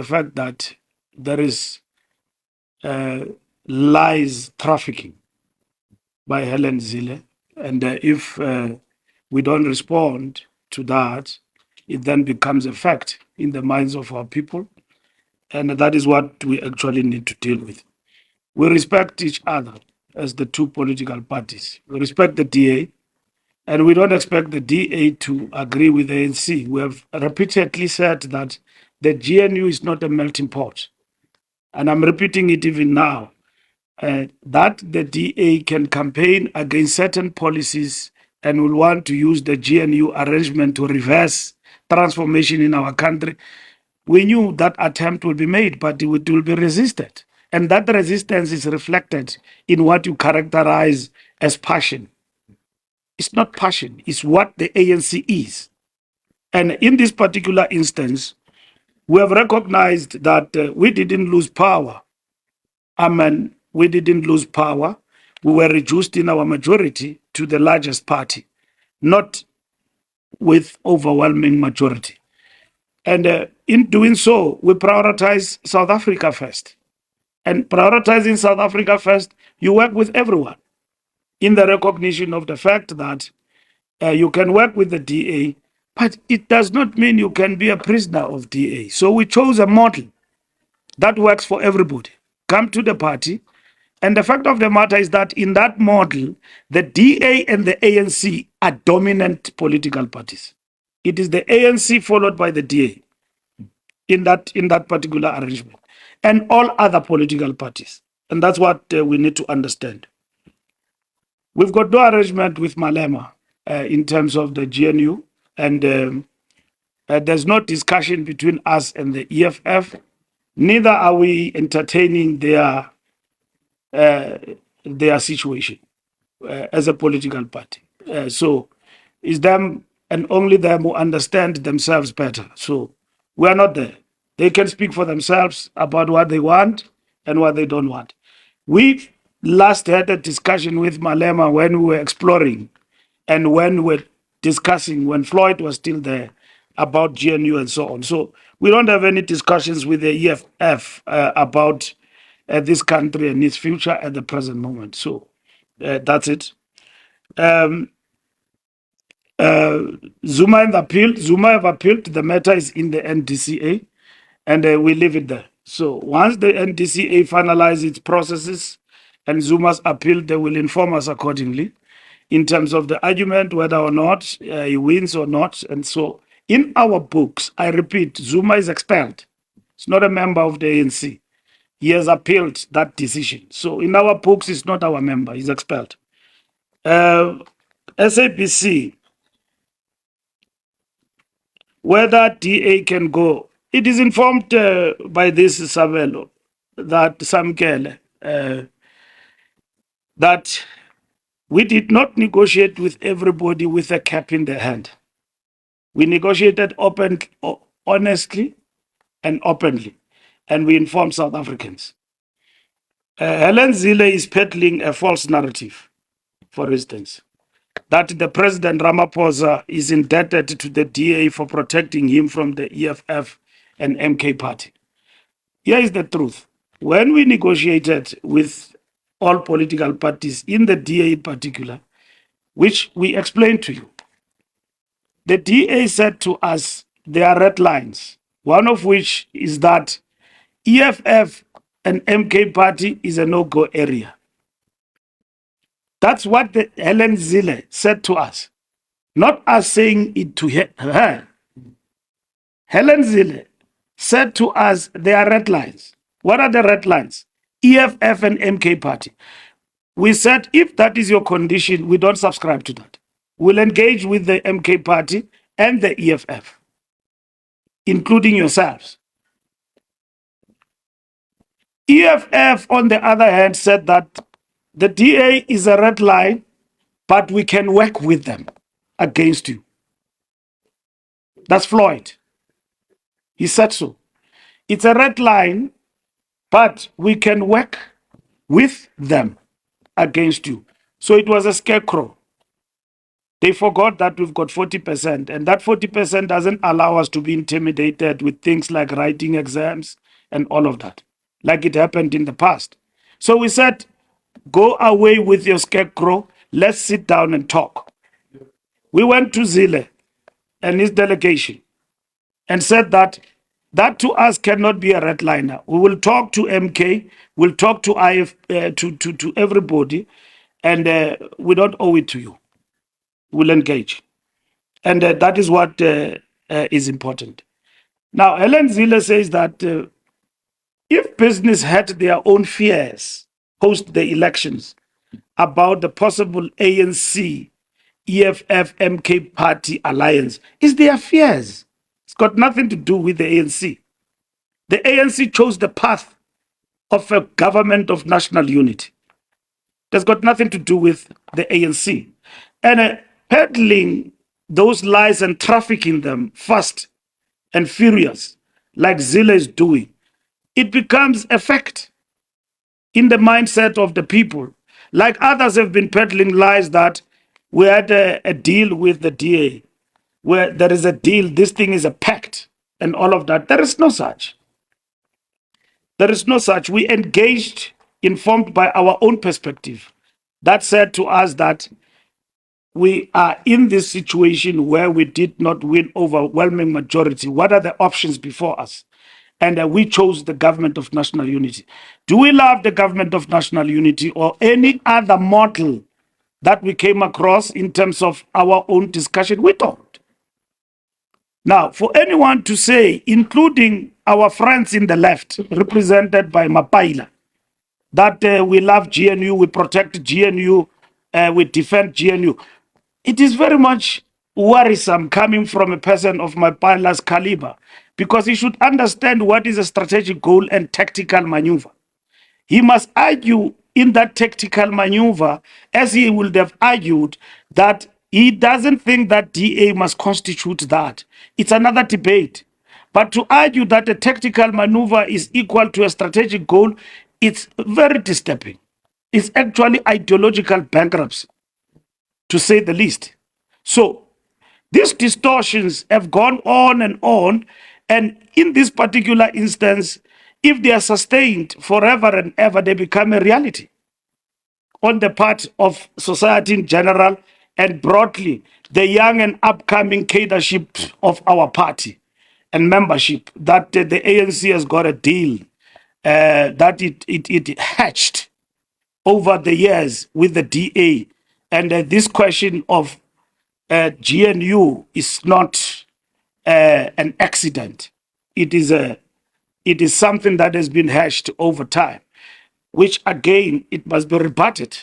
the fact that there is lies trafficking by Helen Zille. And if we don't respond to that, it then becomes a fact in the minds of our people. And that is what we actually need to deal with. We respect each other as the two political parties. We respect the DA, and we don't expect the DA to agree with the ANC. We have repeatedly said that the GNU is not a melting pot. And I'm repeating it even now, that the DA can campaign against certain policies and will want to use the GNU arrangement to reverse transformation in our country. We knew that attempt will be made, but it will be resisted. And that resistance is reflected in what you characterize as passion. It's not passion, it's what the ANC is. And in this particular instance, we have recognized that we didn't lose power. We didn't lose power. We were reduced in our majority to the largest party, not with overwhelming majority. And in doing so, we prioritize South Africa first. And prioritizing South Africa first, you work with everyone in the recognition of the fact that you can work with the DA, but it does not mean you can be a prisoner of DA. So we chose a model that works for everybody. Come to the party. And the fact of the matter is that in that model, the DA and the ANC are dominant political parties. It is the ANC followed by the DA in that particular arrangement, and all other political parties. And that's what we need to understand. We've got no arrangement with Malema in terms of the GNU, and there's no discussion between us and the EFF. Neither are we entertaining their situation as a political party. So it's them and only them who understand themselves better. So we are not there. They can speak for themselves about what they want and what they don't want. We last had a discussion with Malema when we were exploring and when we were discussing, when Floyd was still there, about GNU and so on. So we don't have any discussions with the EFF about this country and its future at the present moment. So that's it. Zuma have appealed. The matter is in the NDCA, and we leave it there. So once the NDCA finalizes its processes and Zuma's appeal, they will inform us accordingly in terms of the argument, whether or not he wins or not. And so in our books, I repeat, Zuma is expelled. He's not a member of the ANC. He has appealed that decision. So in our books, he's not our member. He's expelled. SABC, whether DA can go, it is informed by this Sabelo, that Samkele, that we did not negotiate with everybody with a cap in the hand. We negotiated honestly and openly, and we informed South Africans. Helen Zille is peddling a false narrative, for instance, that the President Ramaphosa is indebted to the DA for protecting him from the EFF and MK party. Here is the truth. When we negotiated with all political parties, in the DA in particular, which we explained to you, the DA said to us there are red lines, one of which is that EFF and MK party is a no-go area. That's what the Helen Zille said to us, not us saying it to her. Helen Zille said to us there are red lines. What are the red lines? EFF and MK party. We said if that is your condition, we don't subscribe to that. We'll engage with the MK party and the EFF, including yourselves. EFF, on the other hand, said that the DA is a red line, but we can work with them against you. That's Floyd. He said so. It's a red line, but we can work with them against you. So it was a scarecrow. They forgot that we've got 40%, and that 40% doesn't allow us to be intimidated with things like writing exams and all of that, like it happened in the past. So we said, go away with your scarecrow. Let's sit down and talk. We went to Zille and his delegation and said that to us cannot be a redliner. We will talk to MK, we'll talk to to everybody, and we don't owe it to you. We'll engage. And that is what is important. Now, Helen Zille says that if business had their own fears post the elections about the possible ANC, EFF, MK party alliance, it's their fears. It's got nothing to do with the ANC. The ANC chose the path of a government of national unity. That's got nothing to do with the ANC. And peddling those lies and trafficking them fast and furious, like Zille is doing, it becomes a fact in the mindset of the people. Like others have been peddling lies that we had a deal with the DA, where there is a deal, this thing is a pact, and all of that. There is no such. There is no such. We engaged, informed by our own perspective. That said to us that we are in this situation where we did not win overwhelming majority. What are the options before us? And we chose the government of national unity. Do we love the government of national unity or any other model that we came across in terms of our own discussion? We don't. Now, for anyone to say, including our friends in the left, represented by Mapaila, that we love GNU, we protect GNU, we defend GNU, it is very much worrisome coming from a person of Mapaila's caliber, because he should understand what is a strategic goal and tactical maneuver. He must argue in that tactical maneuver, as he would have argued, that he doesn't think that DA must constitute that. It's another debate. But to argue that a tactical maneuver is equal to a strategic goal, it's very disturbing. It's actually ideological bankruptcy, to say the least. So these distortions have gone on, and in this particular instance, if they are sustained forever and ever, they become a reality on the part of society in general and broadly the young and upcoming cadreship of our party and membership, that the ANC has got a deal that it hatched over the years with the DA. And this question of GNU is not an accident. It is something that has been hashed over time, which again, it must be rebutted,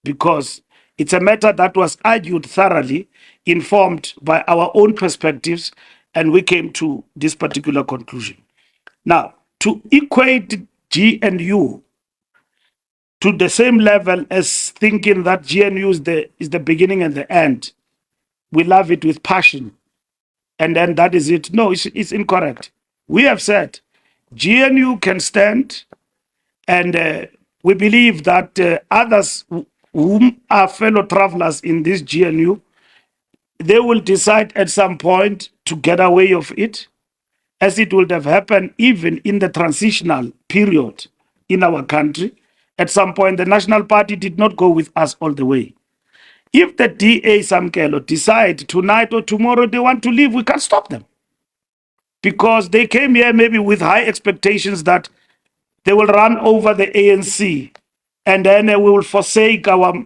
because it's a matter that was argued thoroughly, informed by our own perspectives, and we came to this particular conclusion. Now, to equate GNU to the same level as thinking that GNU is the beginning and the end, we love it with passion, and then that is it. No, it's incorrect. We have said GNU can stand, and we believe that others whom are fellow travelers in this GNU, they will decide at some point to get away of it, as it would have happened even in the transitional period in our country. At some point, the National Party did not go with us all the way. If the DA Samkelo decide tonight or tomorrow they want to leave, we can't stop them, because they came here maybe with high expectations that they will run over the ANC, and then we will forsake our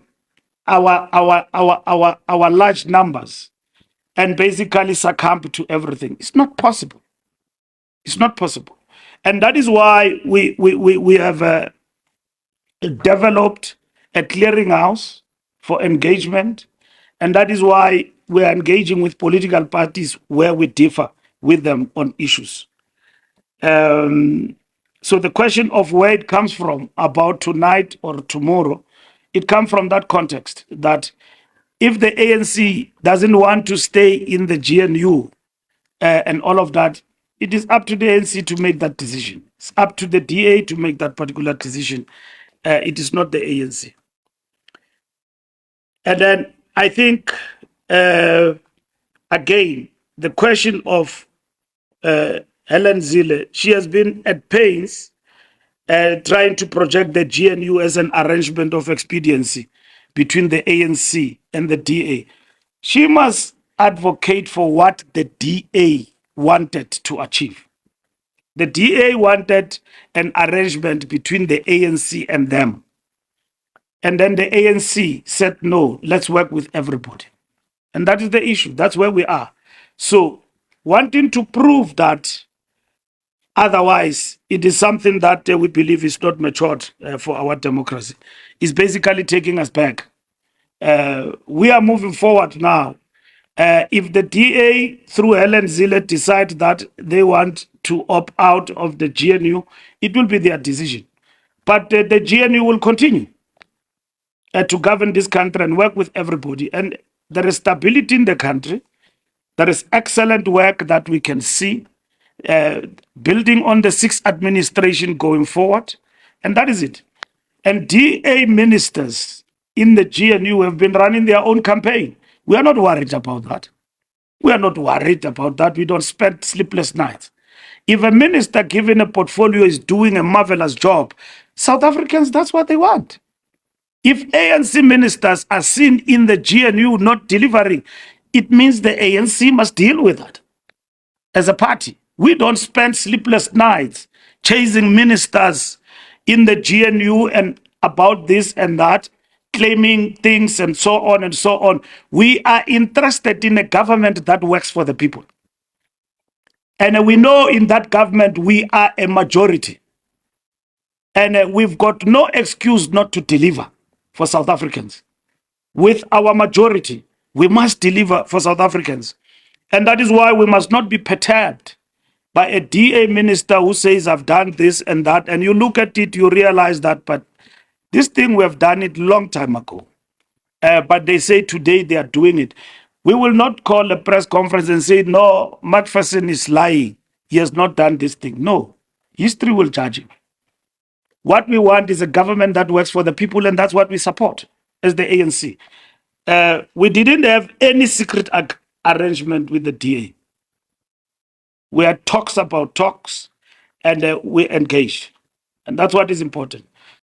large numbers and basically succumb to everything. It's not possible. It's not possible. And that is why we have developed a clearinghouse for engagement. And that is why we are engaging with political parties where we differ with them on issues. So the question of where it comes from about tonight or tomorrow, it comes from that context, that if the ANC doesn't want to stay in the GNU and all of that, it is up to the ANC to make that decision. It's up to the DA to make that particular decision. It is not the ANC. And then I think uh, again, the question of Helen Zille, she has been at pains trying to project the GNU as an arrangement of expediency between the ANC and the DA. She must advocate for what the DA wanted to achieve. The DA wanted an arrangement between the ANC and them. And then the ANC said, no, let's work with everybody. And that is the issue. That's where we are. So, wanting to prove that otherwise, it is something that we believe is not matured for our democracy, is basically taking us back. We are moving forward now. If the DA, through Helen Zille, decide that they want to opt out of the GNU, it will be their decision. But the GNU will continue to govern this country and work with everybody. And there is stability in the country. There is excellent work that we can see, building on the sixth administration going forward. And that is it. And DA ministers in the GNU have been running their own campaign. We are not worried about that. We are not worried about that. We don't spend sleepless nights. If a minister given a portfolio is doing a marvelous job, South Africans, that's what they want. If ANC ministers are seen in the GNU not delivering, it means the ANC must deal with that as a party. We don't spend sleepless nights chasing ministers in the GNU and about this and that, claiming things and so on and so on. We are interested in a government that works for the people. And we know in that government we are a majority. And we've got no excuse not to deliver for South Africans. With our majority, we must deliver for South Africans. And that is why we must not be perturbed by a DA minister who says, I've done this and that. And you look at it, you realize that, but this thing, we have done it long time ago. But they say today they are doing it. We will not call a press conference and say, no, Macpherson is lying. He has not done this thing. No, history will judge him. What we want is a government that works for the people, and that's what we support as the ANC. We didn't have any secret arrangement with the DA. We had talks about talks, and we engaged. And that's what is important.